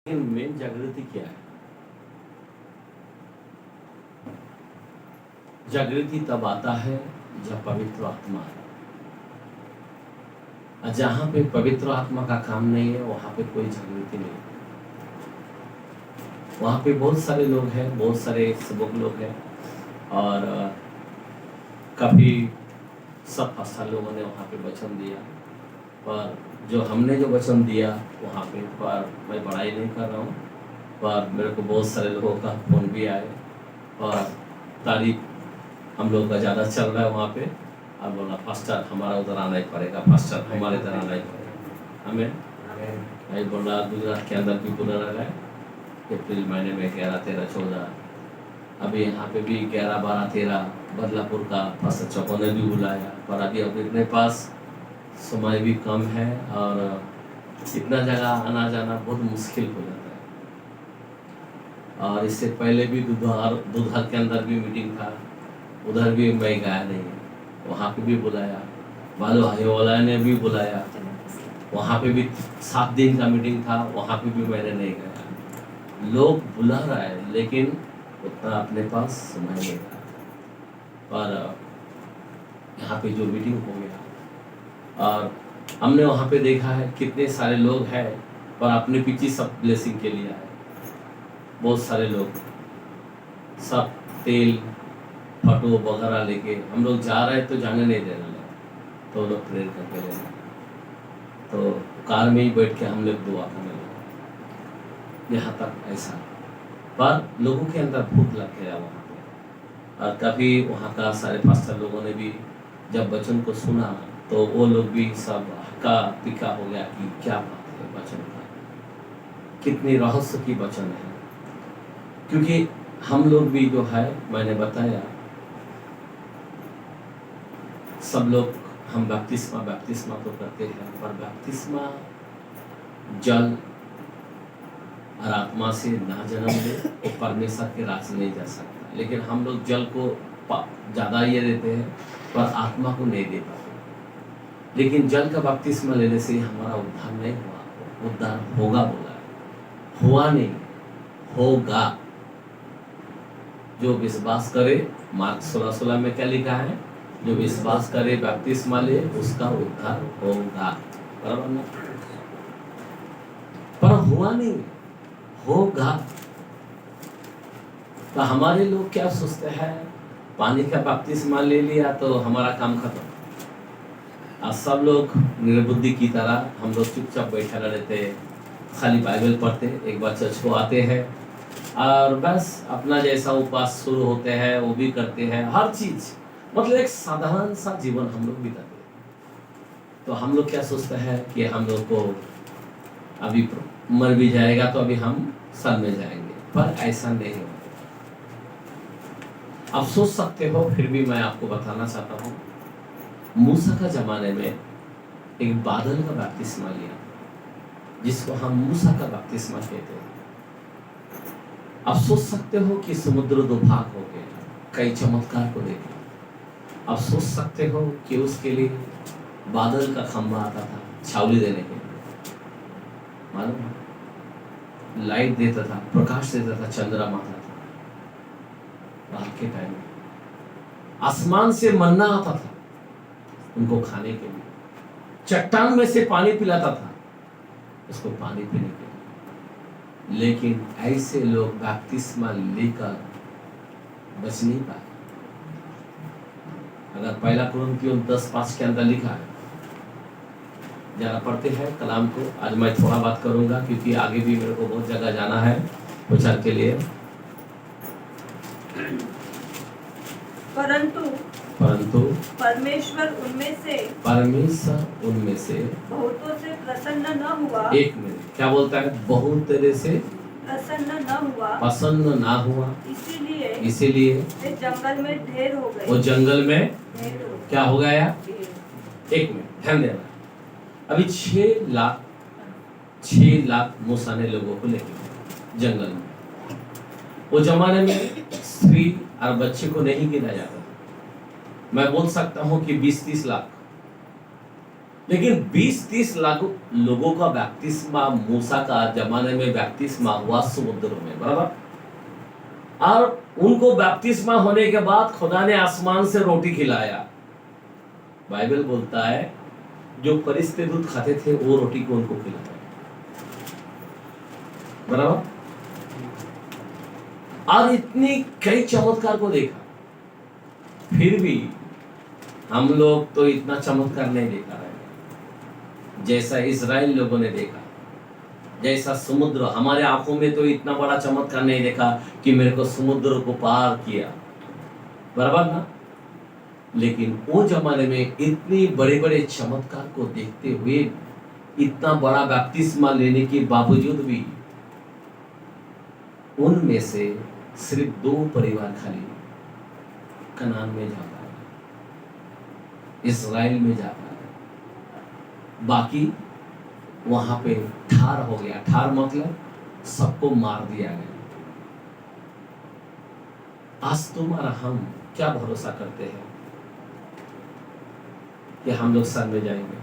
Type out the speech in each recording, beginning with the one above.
लेकिन मेन जागृति क्या है? जागृति तब आता है जब पवित्र आत्मा है। और जहाँ पे पवित्र आत्मा का काम नहीं है वहाँ पे कोई जागृति नहीं है। वहाँ पे बहुत सारे लोग हैं, बहुत सारे सबक लोग हैं और काफ़ी सब पास्टर लोगों ने वहाँ पे वचन दिया, पर जो हमने जो वचन दिया वहाँ पे, पर मैं बड़ाई नहीं कर रहा हूँ, पर मेरे को बहुत सारे लोगों का फ़ोन भी आए और तारीफ हम लोग का ज़्यादा चल रहा है वहाँ पे। अब बोला पास्टर हमारा उधर आना ही पड़ेगा, पास्टर हमारे इधर आना ही पड़ेगा हमें। मैं बोला गुजरात के अंदर भी बुला रहा है, अप्रैल महीने में 11, 13, 14, अभी यहाँ पे भी 11, 12, 13 बदलापुर का पास्टर चौकों ने भी बुलाया, पर अभी अपने पास समय भी कम है और इतना जगह आना जाना बहुत मुश्किल हो जाता है। और इससे पहले भी दुधार के अंदर भी मीटिंग था, उधर भी मैं गया नहीं, वहाँ पे भी बुलाया। बालू हाईवाला ने भी बुलाया, वहाँ पे भी 7 दिन का मीटिंग था, वहाँ पे भी मैंने नहीं गया। लोग बुला रहा है लेकिन उतना अपने पास समय नहीं था। पर यहाँ पे जो मीटिंग हो गया और हमने वहाँ पे देखा है कितने सारे लोग हैं, पर अपने पीछे सब ब्लेसिंग के लिए आए। बहुत सारे लोग सब तेल फोटो वगैरह लेके, हम लोग जा रहे तो जाने नहीं दे रहे लोग, तो लोग प्रेयर करके ले रहे, तो कार में ही बैठ के हम लोग दुआ करने लगे। यहाँ तक ऐसा, पर लोगों के अंदर भूख लग गया वहाँ पे। और कभी वहाँ का सारे पास्टर लोगों ने भी जब वचन को सुना तो वो लोग भी सब हक्का पिक्का हो गया कि क्या बात है वचन का, कितनी रहस्य की वचन है। क्योंकि हम लोग भी जो है, मैंने बताया सब लोग हम बपतिस्मा तो करते हैं, पर बपतिस्मा जल और आत्मा से ना जन्म ले तो परमेश्वर के राज नहीं जा सकता। लेकिन हम लोग जल को ज़्यादा ये देते हैं पर आत्मा को नहीं दे पाते। लेकिन जल का बपतिस्मा लेने से हमारा उद्धार नहीं हुआ, उद्धार होगा बोला है, हुआ नहीं, होगा। जो विश्वास करे, मार्क 16:16 में क्या लिखा है, जो विश्वास करे बपतिस्मा ले उसका उद्धार होगा। बराबर ना? पर हुआ नहीं, होगा। तो हमारे लोग क्या सोचते हैं, पानी का बपतिस्मा ले लिया तो हमारा काम खत्म। आज सब लोग निर्बुद्धि की तरह हम लोग चुपचाप बैठे रहते, खाली बाइबल पढ़ते, एक बार चर्च को आते हैं और बस अपना जैसा उपवास शुरू होते हैं वो भी करते हैं, हर चीज मतलब एक साधारण सा जीवन हम लोग बिताते हैं। तो हम लोग क्या सोचते हैं कि हम लोग को अभी मर भी जाएगा तो अभी हम सन में जाएंगे, पर ऐसा नहीं होता। आप सोच सकते हो, फिर भी मैं आपको बताना चाहता हूँ, मूसा का जमाने में एक बादल का बपतिस्मा लिया जिसको हम मूसा का बपतिस्मा कहते हैं। आप सोच सकते हो कि समुद्र 2 भाग हो गया, कई चमत्कार को देखे। आप सोच सकते हो कि उसके लिए बादल का खंभा आता था छावनी देने के लिए, मालूम, लाइट देता था, प्रकाश देता था, चंद्रमा आता था रात के टाइम में। आसमान से मन्ना आता था उनको खाने के लिए, चट्टान में से पानी पिलाता था उसको पानी पीने के लिए। लेकिन ऐसे लोग बपतिस्मा लेकर बच नहीं पाए। अगर पहला कुरिन्थियों 10:5 के अंदर लिखा है, जरा पढ़ते हैं कलाम को। आज मैं थोड़ा बात करूंगा क्योंकि आगे भी मेरे को बहुत जगह जाना है प्रचार के लिए। परंतु परमेश्वर उनमें से बहुतों से प्रसन्न न हुआ। एक मिनट, क्या बोलता है? बहुत तेरे से प्रसन्न ना हुआ, इसीलिए वे जंगल में ढेर हो गए। वो जंगल में ढेर हो गए। क्या हो गया? एक मिनट ध्यान देना। अभी 6 लाख मूसा ने लोगों को लेके गए जंगल में। वो जमाने में स्त्री और बच्चे को नहीं गिना जाता था। मैं बोल सकता हूँ कि 20-30 लाख लेकिन 20-30 लाख लोगों का बपतिस्मा मूसा का जमाने में बपतिस्मा हुआ समुद्र में, बराबर। और उनको बपतिस्मा होने के बाद खुदा ने आसमान से रोटी खिलाया। बाइबल बोलता है जो फरिश्ते दूध खाते थे वो रोटी को उनको खिलाया, बराबर। और इतनी कई चमत्कार को देखा, फिर भी हम लोग तो इतना चमत्कार नहीं देखा है जैसा इजराइल लोगों ने देखा। जैसा समुद्र, हमारे आंखों में तो इतना बड़ा चमत्कार नहीं देखा कि मेरे को समुद्र को पार किया, बराबर ना। लेकिन वो जमाने में इतनी बड़े बड़े चमत्कार को देखते हुए, इतना बड़ा बपतिस्मा लेने के बावजूद भी उनमें से सिर्फ 2 परिवार खाली कनान में जा पाए, इस्राएल में जा पाए। बाकी वहां पे ठार हो गया। ठार मतलब सबको मार दिया गया। आज तुम्हारा हम क्या भरोसा करते हैं कि हम लोग सर में जाएंगे?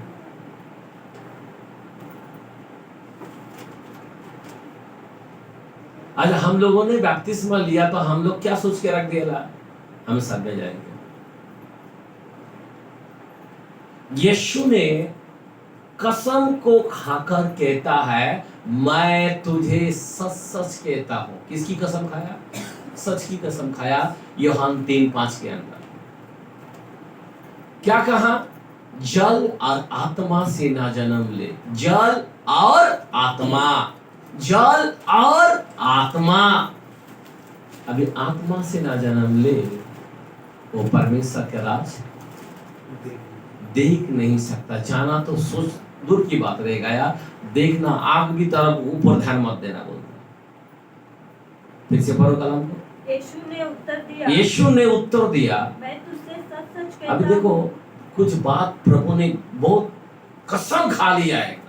आज हम लोगों ने बपतिस्मा लिया तो हम लोग क्या सोच के रख दिया, हम सर में जाएंगे। यीशु ने कसम को खाकर कहता है, मैं तुझे सच सच कहता हूं। किसकी कसम खाया? सच की कसम खाया। यूहन्ना 3:5 के अंदर क्या कहा? जल और आत्मा से ना जन्म ले। जल और आत्मा, जल और आत्मा। अभी आत्मा से ना जन्म ले वो परमेश्वर का राज देख नहीं सकता। जाना तो सोच दूर की बात रहेगा यार, देखना आग की तरफ ऊपर ध्यान मत देना बोलता। फिर से पढ़ो कलम को। यीशु ने उत्तर दिया, यीशु ने उत्तर दिया, मैं तुझसे सच सच कहता अभी देखो कुछ बात प्रभु ने बहुत कसम खा लिया है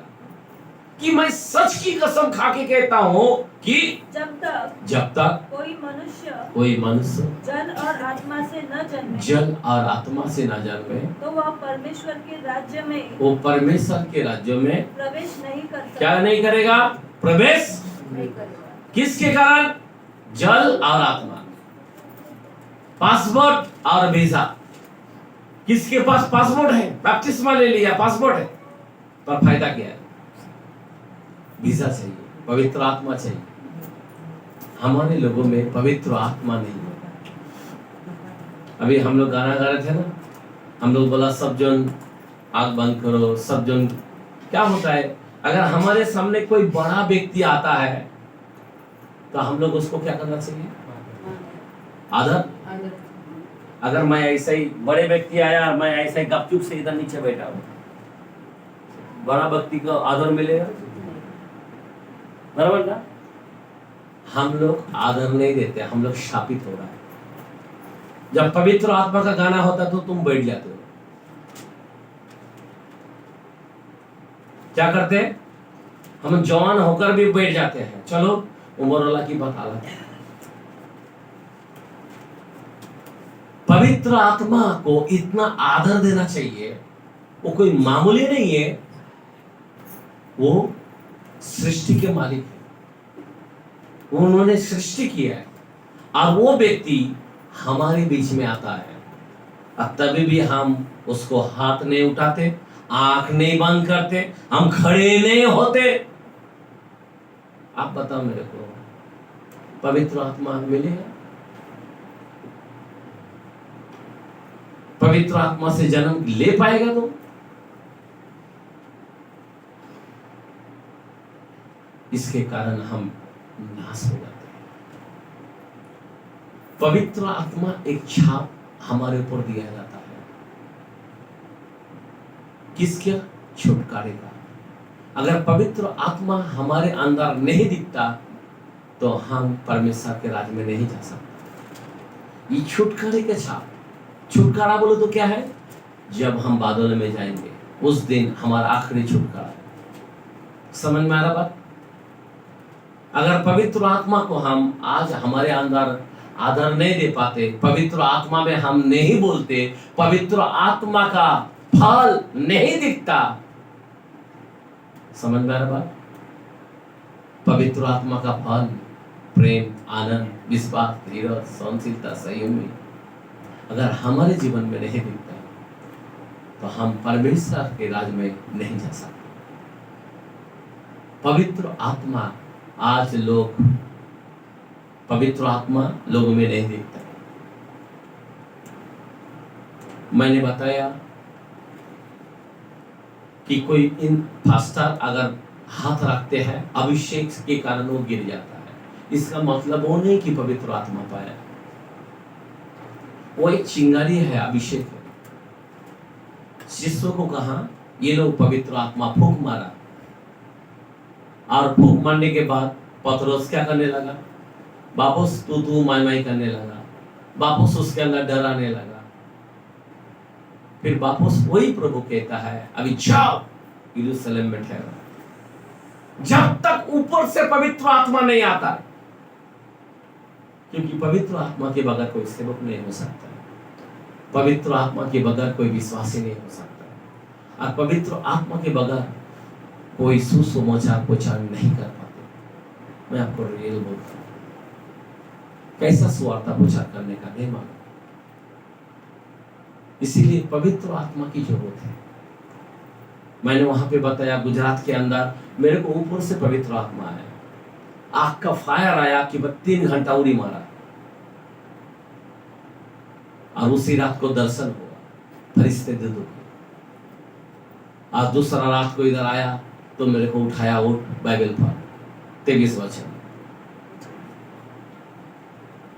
कि मैं सच की कसम खा के कहता हूं कि जब तक कोई मनुष्य जल और आत्मा से न जन्मे, जल और आत्मा से न जन्मे तो वह परमेश्वर के राज्य में, वो परमेश्वर के राज्य में प्रवेश नहीं कर सकता। क्या नहीं करेगा? प्रवेश नहीं करेगा। किसके कारण? जल और आत्मा। पासपोर्ट और वीजा। किसके पास पासपोर्ट है? बपतिस्मा ले लिया, पासपोर्ट है, पर फायदा क्या है? वीजा चाहिए, पवित्र आत्मा चाहिए। हमारे लोगों में पवित्र आत्मा नहीं है। अभी हम लोग गाना गा रहे थे ना, हम लोग बोला सब जन आग बंद करो, सब जन। क्या होता है अगर हमारे सामने कोई बड़ा व्यक्ति आता है तो हम लोग उसको क्या करना चाहिए? आदर। अगर मैं ऐसे ही बड़े व्यक्ति आया, मैं ऐसे ही गपचुप से इधर नीचे बैठा हूं, बड़ा व्यक्ति को आदर मिलेगा? बराबर ना? हम लोग आदर नहीं देते, हम लोग शापित हो रहा है। जब पवित्र आत्मा का गाना होता तो तुम बैठ जाते हो। क्या करते हैं? हम जवान होकर भी बैठ जाते हैं। चलो उमर वाला की बात अलग है। पवित्र आत्मा को इतना आदर देना चाहिए। वो कोई मामूली नहीं है, वो सृष्टि के मालिक है। उन्होंने सृष्टि किया है और वो व्यक्ति हमारे बीच में आता है, और तभी भी हम उसको हाथ नहीं उठाते, आंख नहीं बंद करते, हम खड़े नहीं होते। आप बताओ मेरे को, पवित्र आत्मा मिलेगा? पवित्र आत्मा से जन्म ले पाएगा तो? इसके कारण हम नाश हो जाते हैं। पवित्र आत्मा एक छाप हमारे ऊपर दिया जाता है। किसका? छुटकारे का। अगर पवित्र आत्मा हमारे अंदर नहीं दिखता तो हम परमेश्वर के राज्य में नहीं जा सकते। ये छुटकारे का छाप। छुटकारा बोलो तो क्या है? जब हम बादल में जाएंगे उस दिन हमारा आखिरी छुटकारा है। समझ में आ रहा बात? अगर पवित्र आत्मा को हम आज हमारे अंदर आदर नहीं दे पाते, पवित्र आत्मा में हम नहीं बोलते, पवित्र आत्मा का फल नहीं दिखता, समझ में आ रहा बात? पवित्र आत्मा का फल प्रेम, आनंद, विश्वास, धीरज, सहनशीलता, संयमी अगर हमारे जीवन में नहीं दिखता तो हम परमेश्वर के राज में नहीं जा सकते। पवित्र आत्मा आज पवित्र आत्मा लोगों में नहीं दिखता। मैंने बताया कि कोई इन फास्टर अगर हाथ रखते हैं अभिषेक के कारण वो गिर जाता है, इसका मतलब वो नहीं कि पवित्र आत्मा पाया, वो एक चिंगारी है, अभिषेक है। शिष्यों को कहा ये लोग पवित्र आत्मा फूंक मारा और फूंक मारने के बाद पतरस क्या करने लगा? वापस तू माई करने लगा, वापस उसके अंदर डराने लगा। फिर वापस वही प्रभु कहता है अभी जाओ यरूशलेम में ठहरो, जब तक ऊपर से पवित्र आत्मा नहीं आता, क्योंकि पवित्र आत्मा के बगैर कोई सेवक नहीं हो सकता, पवित्र आत्मा के बगैर कोई विश्वासी नहीं हो सकता, और पवित्र आत्मा के बगैर कोई सुसमाचार प्रचार नहीं कर पाते। मैं आपको रियल बोलता हूं, कैसा सुवार्ता प्रचार करने का नहीं मालूम। इसीलिए पवित्र आत्मा की जरूरत है। मैंने वहां पे बताया गुजरात के अंदर मेरे को ऊपर से पवित्र आत्मा आया, आग का फायर आया कि मैं 3 घंटा उड़ी मारा और उसी रात को दर्शन हुआ, फरिश्ते दे दो। आज दूसरा रात को इधर आया तो मेरे को उठाया, उठ बाइबल पढ़ 23 वचन।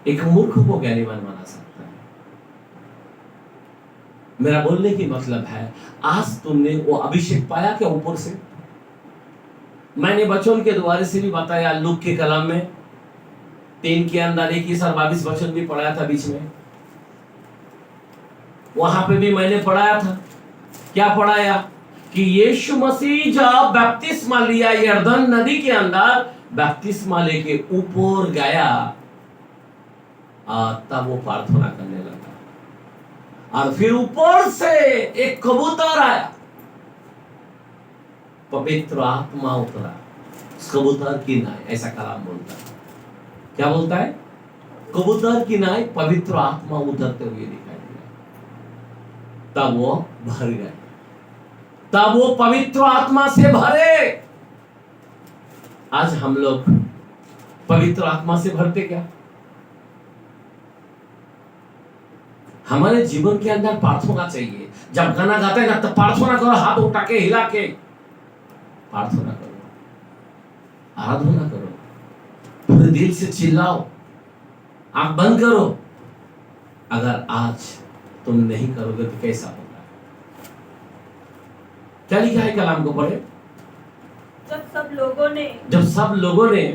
एक मूर्ख को ज्ञानीवान माना सकता है। मेरा बोलने की मतलब है आज तुमने वो अभिषेक पाया क्या ऊपर से? मैंने बच्चों के द्वारे से भी बताया, लूक के कलाम में 3 के अंदर 21-22 वचन भी पढ़ाया था बीच में, वहां पे भी मैंने पढ़ाया था। क्या पढ़ाया? कि यीशु मसीह जब बपतिस्मा लिया यरदन नदी के अंदर, बपतिस्मा लेके ऊपर गया तब वो प्रार्थना करने लगा और फिर ऊपर से एक कबूतर आया, पवित्र आत्मा उतरा, कबूतर की नाई, ऐसा कलाम बोलता है। क्या बोलता है? कबूतर की नाई पवित्र आत्मा उतरते हुए दिखाई दिया, तब वो भर गए, तब वो पवित्र आत्मा से भरे। आज हम लोग पवित्र आत्मा से भरते क्या? हमारे जीवन के अंदर प्रार्थना चाहिए। जब गाना गाते हैं ना तब प्रार्थना करो, हाथ उठा के हिला के प्रार्थना करो, आराधना करो, पूरे दिल से चिल्लाओ, आंख बंद करो। अगर आज तुम नहीं करोगे तो कैसा होगा? क्या लिखा है कलाम को पढ़े? जब सब लोगों ने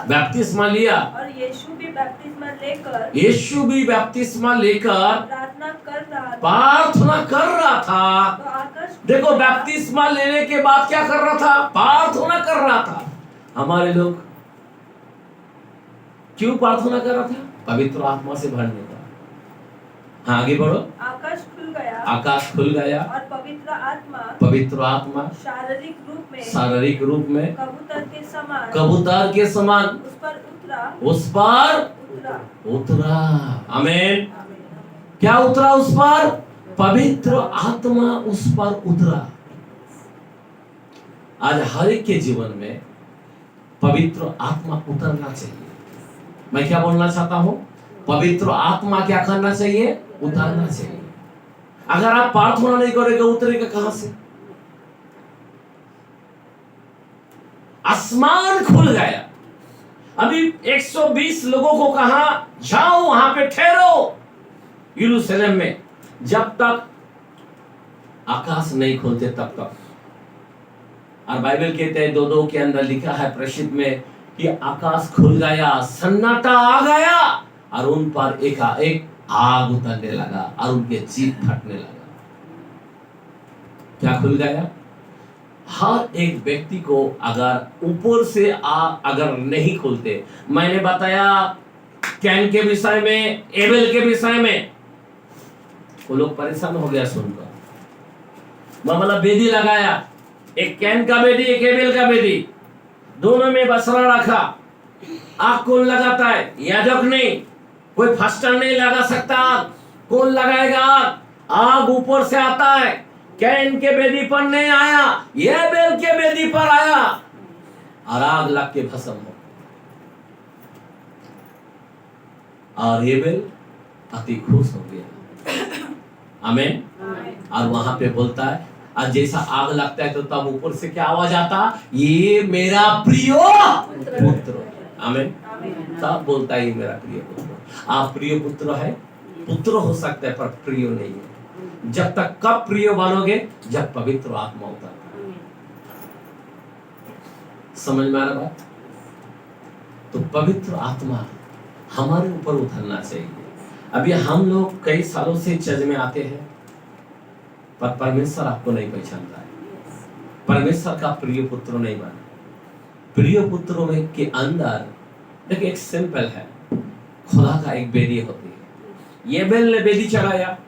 बपतिस्मा लिया और यीशु भी बपतिस्मा लेकर प्रार्थना कर रहा था। तो आकाश देखो, बपतिस्मा लेने के बाद क्या कर रहा था? प्रार्थना कर रहा था। हमारे लोग क्यों प्रार्थना कर रहा था? पवित्र आत्मा से भरने का। हाँ, आगे बढ़ो। आकाश खुल गया और पवित्र आत्मा शारीरिक रूप में कबूतर के समान उस पर उतरा। आमीन। क्या उतरा उस पर? पवित्र आत्मा उस पर उतरा। आज हर एक के जीवन में पवित्र आत्मा उतरना चाहिए। मैं क्या बोलना चाहता हूं? पवित्र आत्मा क्या करना चाहिए? उतरना चाहिए। अगर आप प्रार्थना नहीं करोगे उतरेगा कहां से? आसमान खुल गया। अभी 120 लोगों को कहा जाओ वहां पे ठहरो यरूशलेम में, जब तक आकाश नहीं खुलते तब तक। और बाइबल कहते हैं 2:2 के अंदर लिखा है प्रसिद्ध में कि आकाश खुल गया, सन्नाटा आ गया और उन पर एकाएक आग उतरने लगा और उनके जीभ फटने लगा। क्या खुल गया? हर एक व्यक्ति को अगर ऊपर से अगर नहीं खुलते, मैंने बताया कैन के विषय में, एबेल के विषय में, वो लोग परेशान हो गया सुनकर। मामला बेदी लगाया, एक कैन का बेदी, एक एबेल का बेदी, दोनों में बछड़ा रखा। आग कौन लगाता है? याजक नहीं, कोई फास्टर नहीं लगा सकता आग। कौन लगाएगा आग? आग ऊपर से आता है, कैन के बेदी पर नहीं आया, एबेल के बेदी पर आया और आग लग के भस्म हो। और एबेल अति खुश हो गया। आमीन। और वहां पे बोलता है, और जैसा आग लगता है तो तब ऊपर से क्या आवाज आता? ये मेरा प्रिय पुत्र। आमीन। तब बोलता है ये मेरा प्रिय पुत्र। आप प्रिय पुत्र है, पुत्र हो सकता है पर प्रिय नहीं है। जब तक कब प्रिय बनोगे? जब पवित्र आत्मा उतरता है। समझ में आ रहा बात? तो पवित्र आत्मा हमारे ऊपर उतरना चाहिए। अभी हम लोग कई सालों से चर्च में आते हैं पर परमेश्वर आपको नहीं पहचानता है, परमेश्वर का प्रिय पुत्र नहीं बना। प्रिय पुत्रों में के अंदर देखिए एक सिंपल है, खुदा का एक बेदी होती है। ये बेल ने बेदी चढ़ाया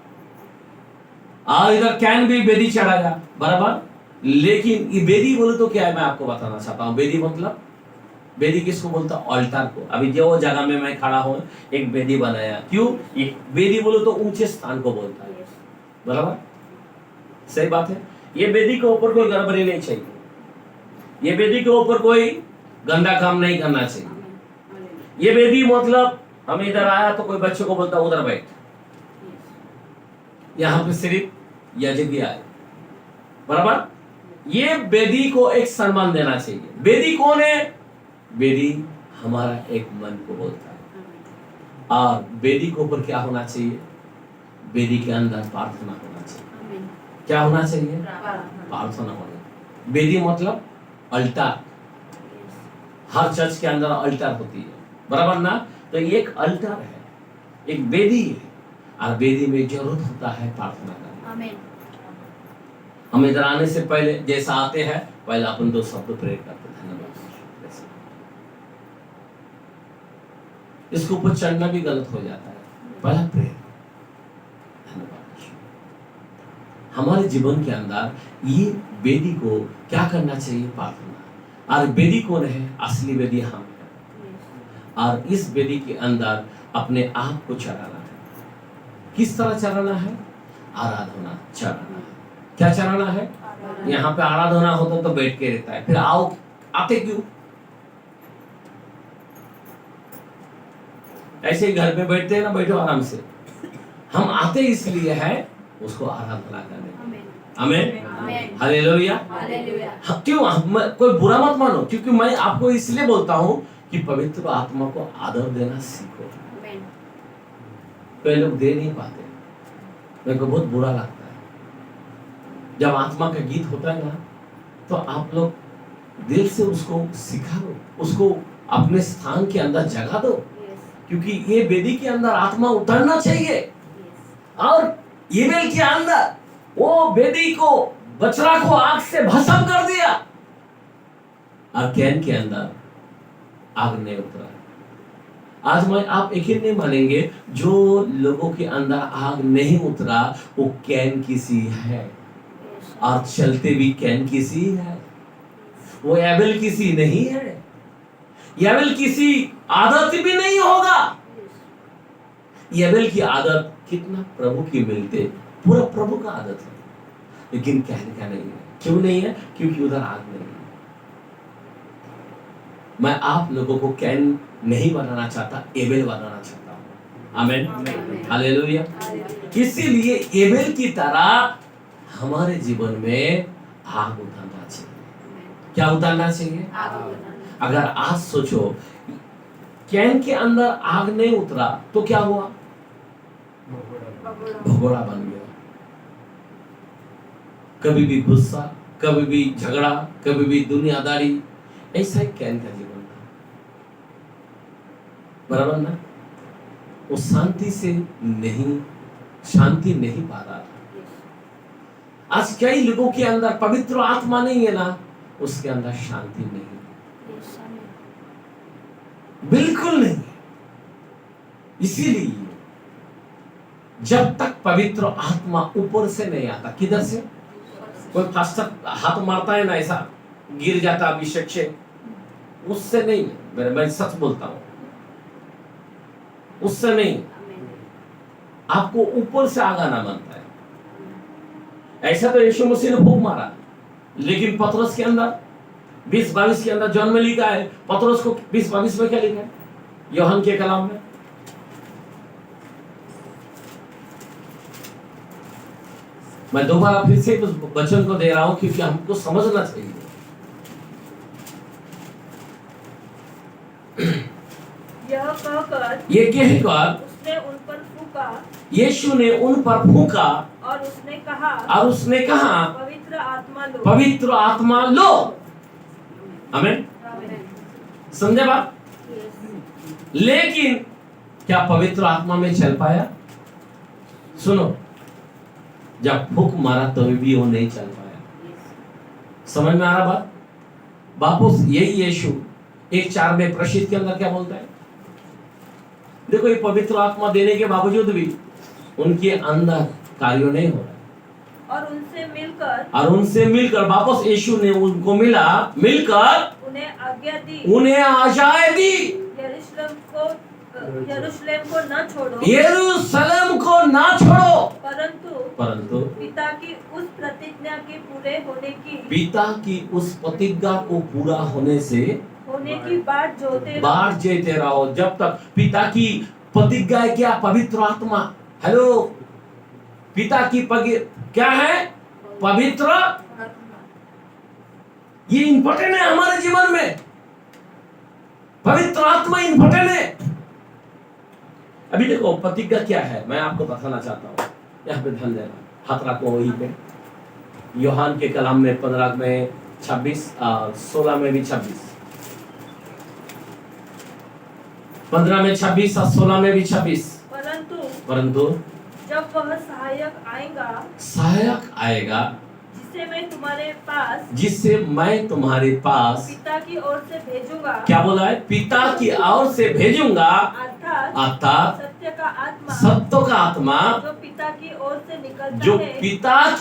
और इधर कैन भी बेदी चढ़ाया, बराबर। लेकिन ये बेदी बोले तो क्या है, मैं आपको बताना चाहता हूँ। बेदी मतलब, बेदी किसको बोलता है? ऑल्टर को। अभी जो जगह में मैं खड़ा हूँ एक बेदी बनाया, क्यों? एक बेदी बोले तो ऊंचे स्थान को बोलता है, बराबर, सही बात है। ये बेदी के ऊपर कोई गड़बड़ी नहीं चाहिए, ये बेदी के ऊपर कोई गंदा काम नहीं करना चाहिए। ये बेदी मतलब हम इधर आया तो कोई बच्चों को बोलता उधर बैठ, यहाँ पे सिर्फ याजक आए, बराबर। ये बेदी को एक सम्मान देना चाहिए। बेदी कौन है? बेदी हमारा एक मन को बोलता है। और बेदी के ऊपर क्या होना चाहिए? बेदी के अंदर प्रार्थना होना चाहिए। क्या होना चाहिए? प्रार्थना होना। बेदी मतलब अल्टार। हर चर्च के अंदर अल्टार होती है, बराबर ना? तो ये एक अल्टार है, एक बेदी है, और बेदी में जरूरत होता है प्रार्थना करना। हम इधर आने से पहले जैसा आते हैं, पहले अपन 2 शब्द प्रे करते हैं। धन्यवाद। इसके ऊपर चढ़ना भी गलत हो जाता है, पहला प्रे। धन्यवाद। हमारे जीवन के अंदर ये बेदी को क्या करना चाहिए? प्रार्थना। और बेदी कौन है? असली बेदी हम है। और इस बेदी के अंदर अपने आप को चढ़ाना है। किस तरह चढ़ाना है? आराधना चढ़ाना है। क्या चढ़ाना है? यहाँ पे आराधना होता तो बैठ के रहता है, फिर आओ आते क्यों? ऐसे ही घर पे बैठते हैं ना, बैठो आराम से। हम आते इसलिए है उसको आराधना करने। आमीन, हालेलुया। क्यों? कोई बुरा मत मानो, क्योंकि मैं आपको इसलिए बोलता हूँ कि पवित्र आत्मा को आदर देना सीखो। कई लोग दे नहीं पाते, मेरे को बहुत बुरा लगता है। जब आत्मा का गीत होता है ना, तो आप लोग दिल से उसको सिखा दो, उसको अपने स्थान के अंदर जगा दो, क्योंकि ये बेदी के अंदर आत्मा उतरना चाहिए। और एबेल के अंदर वो बेदी को, बछड़ा को आग से भस्म कर दिया, और कैन के अंदर आग नहीं उतरा। आज मैं आप यकीन नहीं मानेंगे, जो लोगों के अंदर आग नहीं उतरा वो कैन किसी है, और चलते भी कैन किसी है, वो एबेल किसी नहीं है। एबेल किसी आदत भी नहीं होगा। एबेल की आदत कितना प्रभु की मिलते, पूरा प्रभु का आदत है, लेकिन कैन का नहीं है। क्यों नहीं है? क्योंकि उधर आग नहीं है। मैं आप लोगों को कैन नहीं बनाना चाहता, एबेल बनाना चाहता हूं। आमीन, हालेलुया। इसीलिए एबेल की तरह हमारे जीवन में आग उतारना चाहिए। क्या उतारना चाहिए? अगर आज सोचो कैन के अंदर आग नहीं उतरा तो क्या हुआ? भगोड़ा बन गया। कभी भी गुस्सा, कभी भी झगड़ा, कभी भी दुनियादारी, ऐसा ही कैन का जीवन था, बराबर ना? वो शांति नहीं पा रहा था। आज कई लोगों के अंदर पवित्र आत्मा नहीं है ना, उसके अंदर शांति नहीं है, बिल्कुल नहीं। इसीलिए जब तक पवित्र आत्मा ऊपर से नहीं आता, किधर से? कोई फास्टर हाथ मारता है ना, ऐसा गिर जाता अभिषेक से, उससे नहीं। मैं सच बोलता हूं, उससे नहीं। आपको ऊपर से आगाना बनता है। ऐसा तो यीशु मसीह ने फूंक मारा, लेकिन पतरस के अंदर 20-22 के अंदर जॉन में लिखा है, पतरस को 20-22 में क्या लिखा है यूहन्ना के कलाम में? मैं दोबारा फिर से उस वचन को दे रहा हूं क्योंकि हमको समझना चाहिए। यह कहकर ये कहकर उसने उन पर फूंका यीशु ने उन पर फूंका और उसने कहा, पवित्र आत्मा लो। पवित्र आत्मा लो। आमीन। समझे बात? लेकिन क्या पवित्र आत्मा में चल पाया? सुनो, जब फूंक मारा तभी भी वो नहीं चल पाया। समझ में आ रहा बात? वापस यही यीशु 1:4 में प्रसिद्ध के अंदर क्या बोलता है? देखो, ये पवित्र आत्मा देने के बावजूद भी उनके अंदर कार्य नहीं हो रहा। और उनसे मिलकर वापस यीशु ने उनको मिलकर उन्हें आज्ञा दी, यरूशलेम को न छोड़ो, परंतु पिता की उस प्रतिज्ञा के पूरे होने की, पिता की उस प्रतिज्ञा को पूरा होने की बाट जोते रहो। जब तक पिता की प्रतिज्ञा है क्या? पवित्र आत्मा। हेलो, पिता की क्या है? पवित्र। ये इंपॉर्टेंट है हमारे जीवन में। पवित्र आत्मा इंपॉर्टेंट है। अभी देखो, प्रतिज्ञा क्या है मैं आपको बताना चाहता हूं। यहाँ पे ध्यान देना, हाथ रखो वहीं पे। यूहन्ना के कलाम में 15 में 26, 16 में भी 26, 15 में 26 और 16 में भी 26। परंतु जब वह सहायक आएगा, जिसे मैं तुम्हारे पास पिता की ओर से भेजूंगा। क्या बोला है? पिता की ओर से भेजूंगा, अर्थात सत्य का आत्मा जो पिता की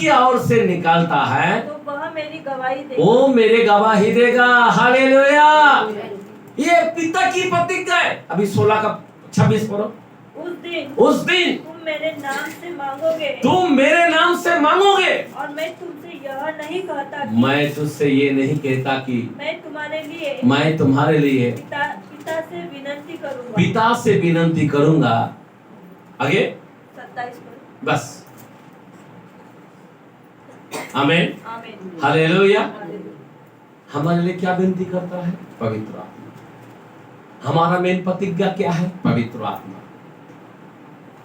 ओर से निकलता है, तो वह मेरी गवाही देगा। वो मेरे गवाही देगा। हालेलुया। ये पिता की प्रतिज्ञा है। अभी 16 का 26 पढ़ो। उस दिन तुम मेरे नाम से मांगोगे, और मैं तुमसे यह नहीं कहता कि, मैं तुझसे ये नहीं कहता कि मैं तुम्हारे लिए पिता से विनंती करूंगा। आगे 27 बस। आमीन। हालेलुया। हमारे लिए क्या विनती करता है? पवित्र आत्मा। हमारा मेन प्रतिज्ञा क्या है? पवित्र आत्मा।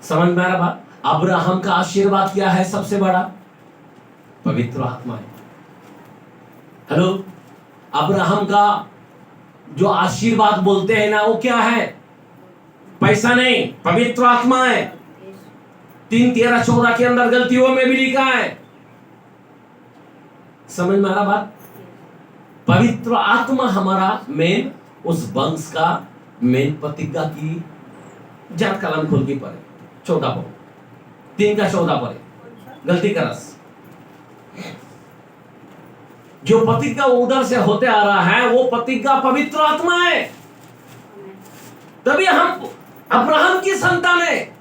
समझ में आ रहा बात? अब्राहम का आशीर्वाद क्या है? सबसे बड़ा पवित्र आत्मा है। हेलो, अब्राहम का जो आशीर्वाद बोलते हैं ना, वो क्या है? पैसा नहीं, पवित्र आत्मा है। 3:13-14 के अंदर गलतियों में भी लिखा है। समझ में आ रहा बात? पवित्र आत्मा हमारा मेन, उस वंश का मेन प्रतिज्ञा की। जरा कलम खोल के पढ़े 14 पढ़ो, 3 का 14 पढ़े। गलती का रस जो प्रतिज्ञा उधर से होते आ रहा है, वो प्रतिज्ञा पवित्र आत्मा है। तभी हम अब्राहम की संतान है।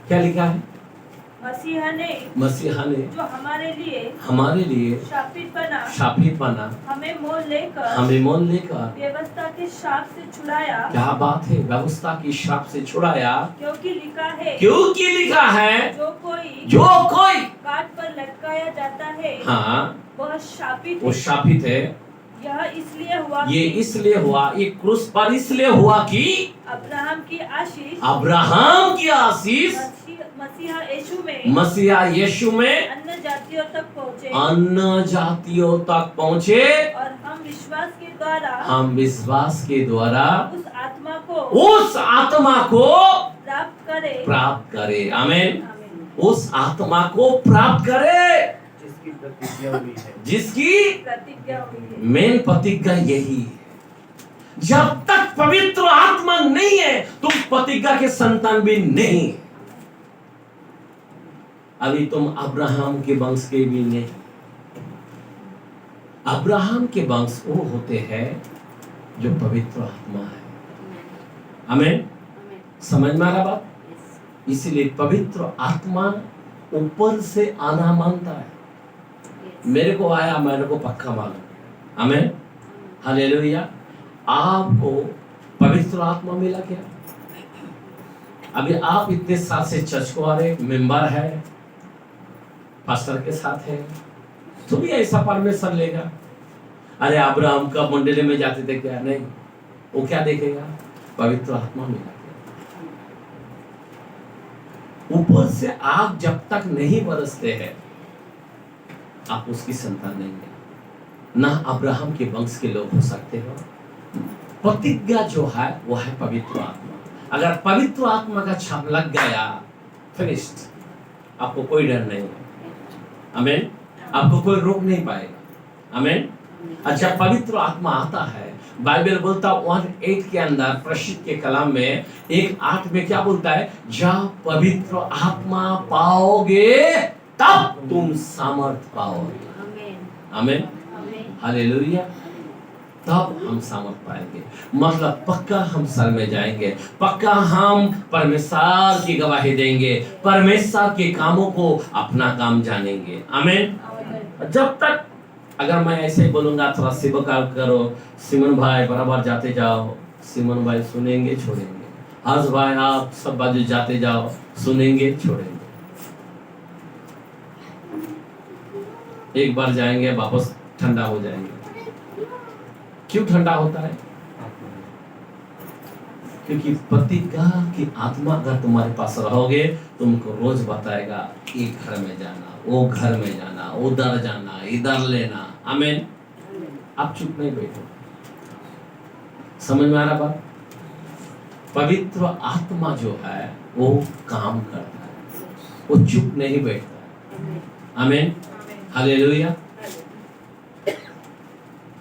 क्या लिखा है? मसीहा ने जो हमारे लिए शापित बना, हमें मोल लेकर व्यवस्था के श्राप से छुड़ाया। क्या बात है? व्यवस्था की श्राप से छुड़ाया, क्योंकि लिखा है जो कोई काट पर लटकाया जाता है, हाँ, वह शापित है। ये इसलिए हुआ, ये क्रूस पर इसलिए हुआ कि अब्राहम की आशीष मसीहा यीशु में अन्य जातियों तक पहुँचे, और हम विश्वास के द्वारा उस आत्मा को प्राप्त करे। आमीन। उस आत्मा को प्राप्त करे जिसकी प्रतिज्ञा हुई है। मेन प्रतिज्ञा यही है। जब तक पवित्र आत्मा नहीं है, तुम प्रतिज्ञा के संतान भी नहीं। अभी तुम अब्राहम के वंश के भी नहीं। अब्राहम के वंश वो होते हैं जो पवित्र आत्मा है। आमीन। समझ में आ रहा बात? इसलिए पवित्र आत्मा ऊपर से आना मानता है। मेरे को आया, मेरे को पक्का मालूम। आमीन, हालेलुया। आपको पवित्र आत्मा मिला क्या? अभी आप इतने साल से चर्च को आ रहे, मेंबर है, पास्टर के साथ है, तो भी ऐसा परमेश्वर लेगा? अरे अब्राहम का मंडली में जाते थे क्या? नहीं। वो क्या देखेगा? पवित्र आत्मा मिला क्या? ऊपर से आग जब तक नहीं बरसते हैं, आप उसकी संतान नहीं है। ना अब्राहम के वंश के लोग हो सकते हो। प्रतिज्ञा जो है वो है पवित्र आत्मा। अगर पवित्र आत्मा का छाप लग गया, फिनिश्ड, आपको कोई डर नहीं है। आमीन। आपको कोई रोक नहीं पाएगा। आमीन। अच्छा, पवित्र आत्मा आता है, बाइबल बोलता 1:8 के अंदर, प्रसिद्ध के कलाम में 1:8 में क्या बोलता है? जब पवित्र आत्मा पाओगे तब तुम सामर्थ पाओगे। आमीन, हालेलुया। तब हम सामर्थ पाएंगे। मतलब पक्का हम सर में जाएंगे, पक्का हम परमेश्वर की गवाही देंगे, परमेश्वर के कामों को अपना काम जानेंगे। आमीन। जब तक अगर मैं ऐसे ही बोलूंगा थोड़ा सेवकाल करो, सिमन भाई बराबर जाते जाओ, सिमन भाई सुनेंगे छोड़ेंगे, हर्ष भाई आप सब बाजू जाते जाओ, सुनेंगे छोड़ेंगे, एक बार जाएंगे वापस ठंडा हो जाएंगे। क्यों ठंडा होता है? क्योंकि प्रतिज्ञा की आत्मा अगर तुम्हारे पास रहोगे, तुमको रोज बताएगा एक घर में जाना, वो घर में जाना, उधर जाना, इधर लेना। आमीन। आप चुप नहीं बैठो। समझ में आ रहा बात? पवित्र आत्मा जो है वो काम करता है, वो चुप नहीं बैठता। आमीन, हालेलुया।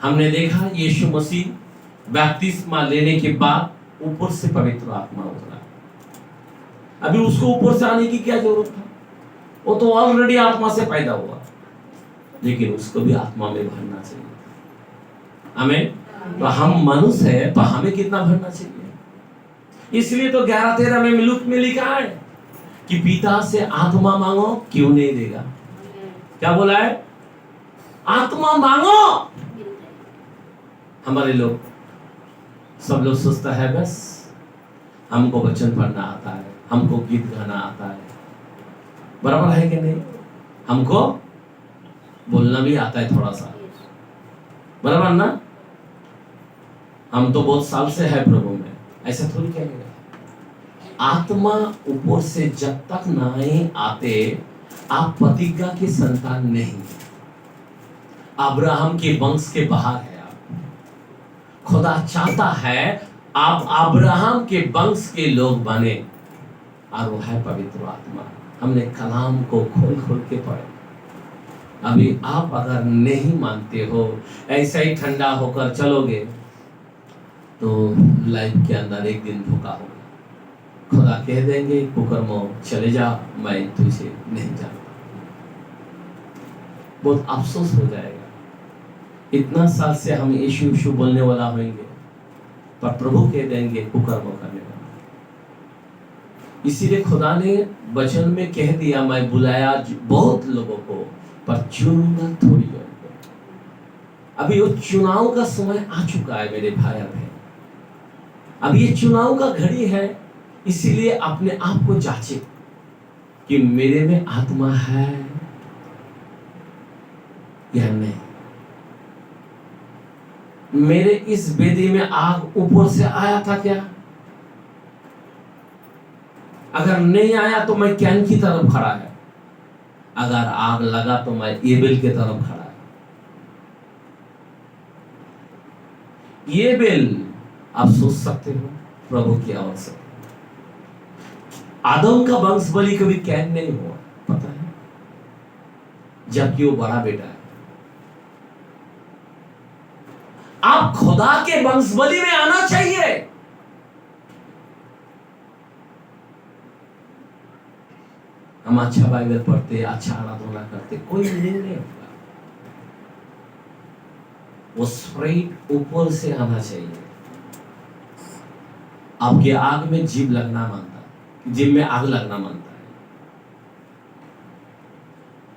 हमने देखा यीशु मसीह बपतिस्मा लेने के बाद ऊपर से पवित्र आत्मा उतरा। अभी उसको ऊपर से आने की क्या जरूरत था? वो तो ऑलरेडी आत्मा से पैदा हुआ, लेकिन उसको भी आत्मा में भरना चाहिए। आमीन। तो हम मनुष्य है, तो हमें कितना भरना चाहिए? इसलिए तो 11:13 में लूक में लिखा है कि पिता से आत्मा मांगो, क्यों नहीं देगा? क्या बोला है? आत्मा मांगो। हमारे लोग सब लोग सोचता है बस हमको वचन पढ़ना आता है, हमको गीत गाना आता है, बराबर है कि नहीं? हमको बोलना भी आता है थोड़ा सा, बराबर ना? हम तो बहुत साल से है प्रभु में, ऐसा थोड़ी कहेगा। आत्मा ऊपर से जब तक नहीं आते, आप प्रतिज्ञा की संतान नहीं, अब्राहम के वंश के बाहर है। खुदा चाहता है आप अब्राहम के वंश के लोग बने, और वो है पवित्र आत्मा। हमने कलाम को खोल खोल के पढ़े। अभी आप अगर नहीं मानते हो, ऐसा ही ठंडा होकर चलोगे, तो लाइफ के अंदर एक दिन धोखा होगा। खुदा कह देंगे कुकर्मो चले जा, मैं तुझे नहीं जानता। बहुत अफसोस हो जाएगा। इतना साल से हम यीशु यीशु बोलने वाला होंगे, पर प्रभु कह देंगे कुकर्म करने वाला। इसीलिए खुदा ने वचन में कह दिया, मैं बुलाया बहुत लोगों को, पर चुनूंगा थोड़ी लोगों को। अभी वो चुनाव का समय आ चुका है मेरे भाई बहन। अब ये चुनाव का घड़ी है, इसीलिए अपने आप को जांचे कि मेरे में आत्मा है या नहीं। मेरे इस वेदी में आग ऊपर से आया था क्या? अगर नहीं आया तो मैं कैन की तरफ खड़ा है, अगर आग लगा तो मैं एबेल की तरफ खड़ा है। एबेल आप सोच सकते हो प्रभु की आवश्यकता। आदम का वंश बलि कभी कैन नहीं हुआ, पता है, जबकि वो बड़ा बेटा है। आप खुदा के वंश बलि में आना चाहिए। हम अच्छा बाइबल पढ़ते, अच्छा आराधना करते, कोई मीनिंग नहीं होगा। वो स्प्राइट ऊपर से आना चाहिए। आपके आग में जीभ लगना मानता है, जीभ में आग लगना मानता है।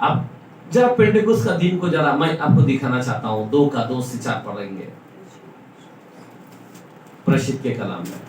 आप जरा पेंटेकोस्ट का दिन को जरा मैं आपको दिखाना चाहता हूं। 2 से 4 पढ़ेंगे प्रसिद्ध के कलाम में।